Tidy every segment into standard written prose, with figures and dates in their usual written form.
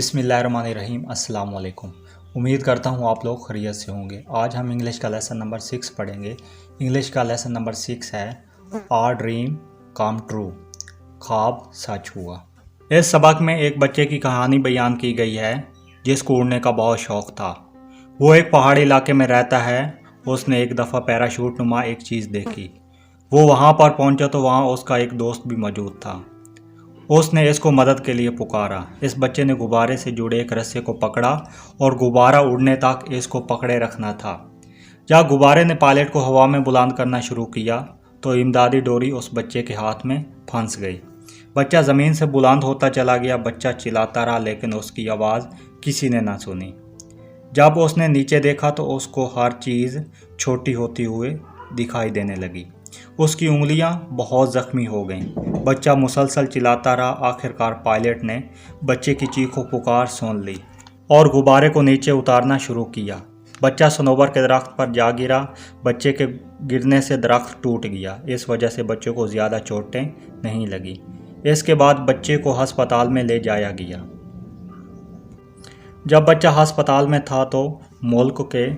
बिस्मिल्लाहिर्रहमानिर्रहीम। अस्सलाम वालेकुम। उम्मीद करता हूँ आप लोग खैरियत से होंगे। आज हम इंग्लिश का लेसन नंबर 6 पढ़ेंगे। इंग्लिश का लेसन नंबर 6 है आवर ड्रीम कम ट्रू, ख्वाब सच हुआ। इस सबक में एक बच्चे की कहानी बयान की गई है जिसको उड़ने का बहुत शौक़ था। वो एक पहाड़ी इलाके में रहता है। उसने एक दफ़ा पैराशूट नुमा एक चीज़ देखी। वो वहाँ पर पहुँचा तो वहाँ उसका एक दोस्त भी मौजूद था। उसने इसको मदद के लिए पुकारा। इस बच्चे ने गुब्बारे से जुड़े एक रस्से को पकड़ा और गुब्बारा उड़ने तक इसको पकड़े रखना था। जब गुब्बारे ने पायलट को हवा में बुलंद करना शुरू किया तो इमदादी डोरी उस बच्चे के हाथ में फंस गई। बच्चा ज़मीन से बुलंद होता चला गया। बच्चा चिल्लाता रहा लेकिन उसकी आवाज़ किसी ने ना सुनी। जब उसने नीचे देखा तो उसको हर चीज़ छोटी होती हुई दिखाई देने लगी। उसकी उंगलियां बहुत ज़ख्मी हो गईं। बच्चा मुसलसल चिल्लाता रहा। आखिरकार पायलट ने बच्चे की चीखों पुकार सुन ली और गुब्बारे को नीचे उतारना शुरू किया। बच्चा सनोबर के दरख्त पर जा गिरा। बच्चे के गिरने से दरख्त टूट गया। इस वजह से बच्चे को ज़्यादा चोटें नहीं लगी। इसके बाद बच्चे को अस्पताल में ले जाया गया। जब बच्चा अस्पताल में था तो मुल्क के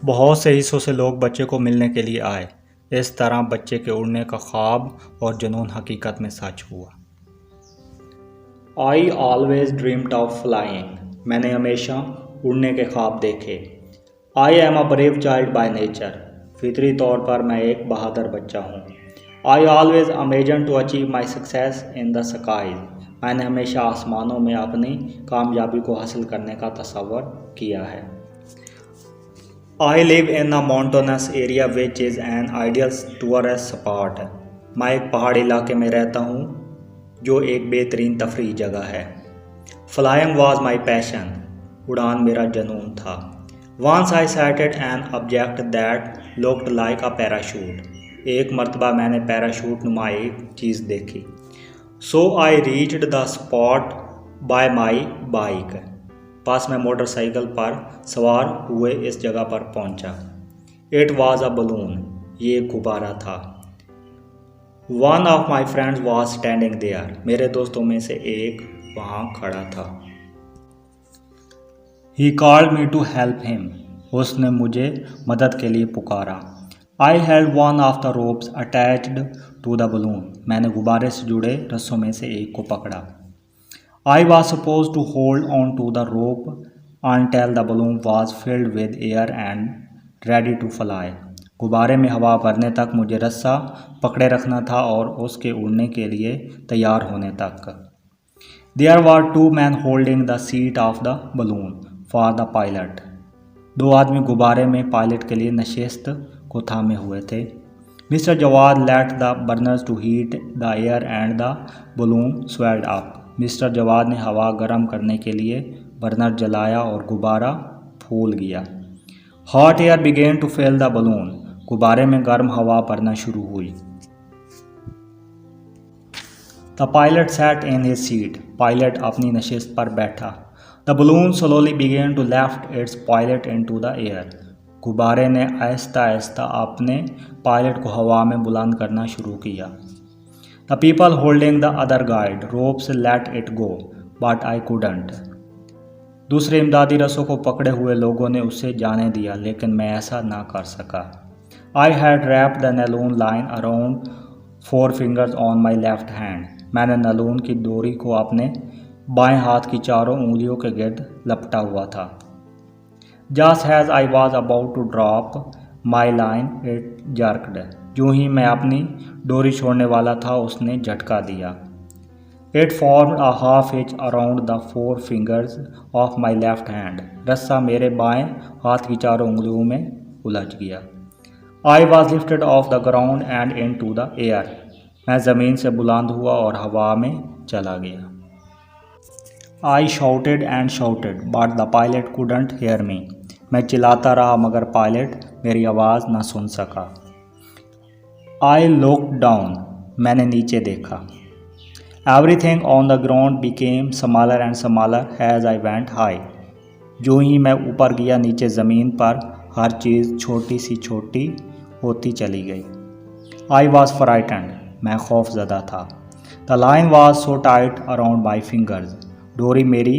बहुत से हिस्सों से लोग बच्चे को मिलने के लिए आए। इस तरह बच्चे के उड़ने का ख्वाब और जुनून हकीकत में सच हुआ। I always dreamed of flying. मैंने हमेशा उड़ने के ख्वाब देखे। I am a brave child by nature. फितरी तौर पर मैं एक बहादुर बच्चा हूँ। I always Amazon to achieve my success in the skies. मैंने हमेशा आसमानों में अपनी कामयाबी को हासिल करने का तसव्वुर किया है। I live in a mountainous area which is an ideal tourist spot. मैं एक पहाड़ी इलाके में रहता हूँ जो एक बेहतरीन तफरीह जगह है। Flying was my passion. उड़ान मेरा जुनून था। Once I sighted an object that looked like a parachute. एक मर्तबा मैंने पैराशूट नुमा एक चीज़ देखी। So I reached the spot by my bike. पास मैं मोटरसाइकिल पर सवार हुए इस जगह पर पहुंचा। It was a balloon. ये एक गुब्बारा था। One of my friends was standing there. मेरे दोस्तों में से एक वहाँ खड़ा था। He called me to help him. उसने मुझे मदद के लिए पुकारा। I held one of the ropes attached to the balloon. मैंने गुब्बारे से जुड़े रस्सों में से एक को पकड़ा। I was supposed to hold on to the rope until the balloon was filled with air and ready to fly. गुब्बारे में हवा भरने तक मुझे रस्सा पकड़े रखना था और उसके उड़ने के लिए तैयार होने तक। There were two men holding the seat of the balloon for the pilot. दो आदमी गुब्बारे में पायलट के लिए नशिस्त को थामे हुए थे। Mr. Jawad let the burners to heat the air and the balloon swelled up. Mister Jawad ने हवा गर्म करने के लिए बर्नर जलाया और गुब्बारा फूल गया। Hot air began to fill the balloon. गुब्बारे में गर्म हवा भरना शुरू हुई। The pilot sat in his seat. Pilot अपनी नशिस्त पर बैठा। The balloon slowly began to lift its pilot into the air. गुब्बारे ने आहिस्ता आहिस्ता अपने पायलट को हवा में बुलंद करना शुरू किया। The people holding the other guide ropes let it go, but I couldn't. दूसरे इमदादी रस्सों को पकड़े हुए लोगों ने उसे जाने दिया लेकिन मैं ऐसा ना कर सका। I had wrapped the naloon line around 4 fingers on my left hand. मैंने नलून की डोरी को अपने बाएं हाथ की चारों उंगलियों के गिर्द लपटा हुआ था। Just as I was about to drop my line, it jerked. यूं ही मैं अपनी डोरी छोड़ने वाला था उसने झटका दिया। It formed a half hitch around the 4 fingers of my left hand. रस्सा मेरे बाएं हाथ की चारों उंगलियों में उलझ गया। I was lifted off the ground and into the air. मैं ज़मीन से बुलंद हुआ और हवा में चला गया। I shouted and shouted but the pilot couldn't hear me. मैं चिल्लाता रहा मगर पायलट मेरी आवाज़ न सुन सका। I looked down. मैंने नीचे देखा। Everything on the ground became smaller and smaller as I went high. जो ही मैं ऊपर गया नीचे ज़मीन पर हर चीज़ छोटी सी छोटी होती चली गई। I was frightened. मैं खौफज़दा था। The line was so tight around my fingers. डोरी मेरी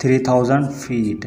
3000 feet،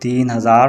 3000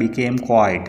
became quiet،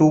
2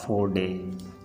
4 days،